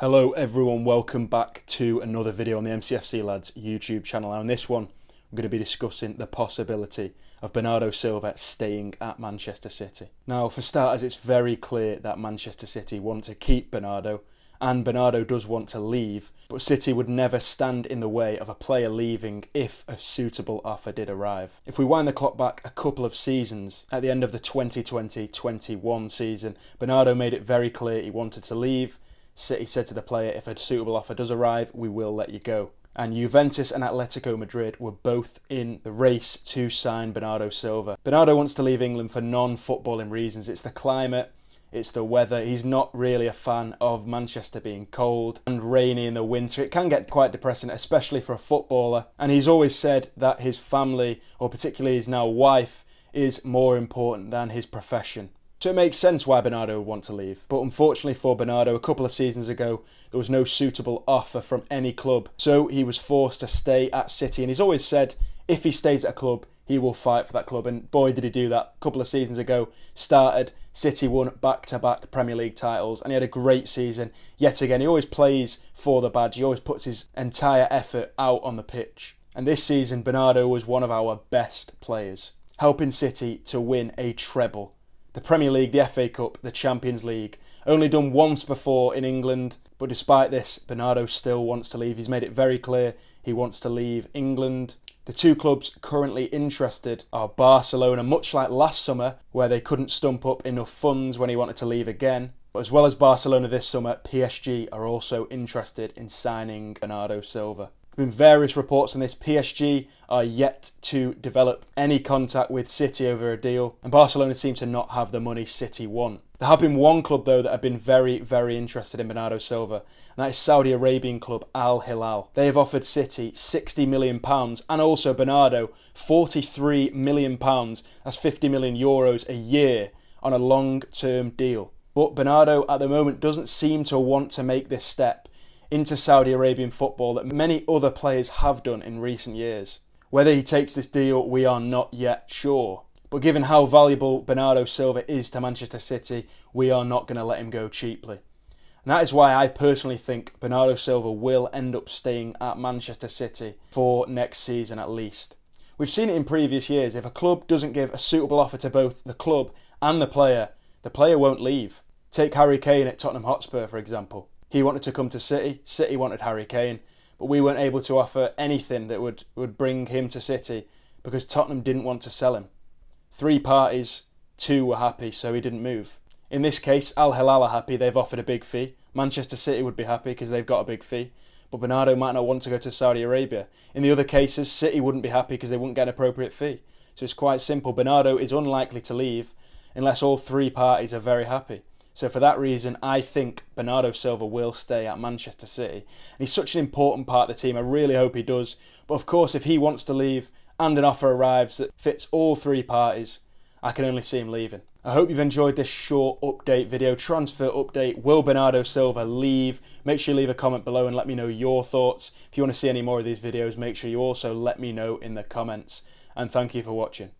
Hello everyone, welcome back to another video on the mcfc lads YouTube channel. Now in this one we're going to be discussing the possibility of Bernardo Silva staying at Manchester City. Now for starters, it's very clear that Manchester City want to keep Bernardo, and Bernardo does want to leave, but City would never stand in the way of a player leaving if a suitable offer did arrive. If we wind the clock back a couple of seasons, at the end of the 2020-21 season, Bernardo made it very clear he wanted to leave. City said to the player, if a suitable offer does arrive, we will let you go. And Juventus and Atletico Madrid were both in the race to sign Bernardo Silva. Bernardo wants to leave England for non-footballing reasons. It's the climate, it's the weather. He's not really a fan of Manchester being cold and rainy in the winter. It can get quite depressing, especially for a footballer. And he's always said that his family, or particularly his now wife, is more important than his profession. So it makes sense why Bernardo would want to leave. But unfortunately for Bernardo, a couple of seasons ago, there was no suitable offer from any club. So he was forced to stay at City. And he's always said, if he stays at a club, he will fight for that club. And boy, did he do that. A couple of seasons ago, started, City won back-to-back Premier League titles. And he had a great season. Yet again, he always plays for the badge. He always puts his entire effort out on the pitch. And this season, Bernardo was one of our best players, helping City to win a treble. The Premier League, the FA Cup, the Champions League. Only done once before in England, but despite this, Bernardo still wants to leave. He's made it very clear he wants to leave England. The two clubs currently interested are Barcelona, much like last summer, where they couldn't stump up enough funds when he wanted to leave again. But as well as Barcelona this summer, PSG are also interested in signing Bernardo Silva. There have been various reports on this. PSG are yet to develop any contact with City over a deal, and Barcelona seem to not have the money City want. There have been one club though that have been very, very interested in Bernardo Silva, and that is Saudi Arabian club Al Hilal. They have offered City £60 million and also Bernardo £43 million. That's €50 million a year on a long-term deal. But Bernardo at the moment doesn't seem to want to make this step into Saudi Arabian football that many other players have done in recent years. Whether he takes this deal, we are not yet sure. But given how valuable Bernardo Silva is to Manchester City, we are not going to let him go cheaply. And that is why I personally think Bernardo Silva will end up staying at Manchester City for next season at least. We've seen it in previous years. If a club doesn't give a suitable offer to both the club and the player won't leave. Take Harry Kane at Tottenham Hotspur, for example. He wanted to come to City, City wanted Harry Kane, but we weren't able to offer anything that would bring him to City because Tottenham didn't want to sell him. 3 parties, 2 were happy, so he didn't move. In this case, Al Hilal are happy, they've offered a big fee. Manchester City would be happy because they've got a big fee, but Bernardo might not want to go to Saudi Arabia. In the other cases, City wouldn't be happy because they wouldn't get an appropriate fee. So it's quite simple. Bernardo is unlikely to leave unless all 3 parties are very happy. So for that reason, I think Bernardo Silva will stay at Manchester City. And he's such an important part of the team. I really hope he does. But of course, if he wants to leave and an offer arrives that fits all 3 parties, I can only see him leaving. I hope you've enjoyed this short update video, transfer update. Will Bernardo Silva leave? Make sure you leave a comment below and let me know your thoughts. If you want to see any more of these videos, make sure you also let me know in the comments. And thank you for watching.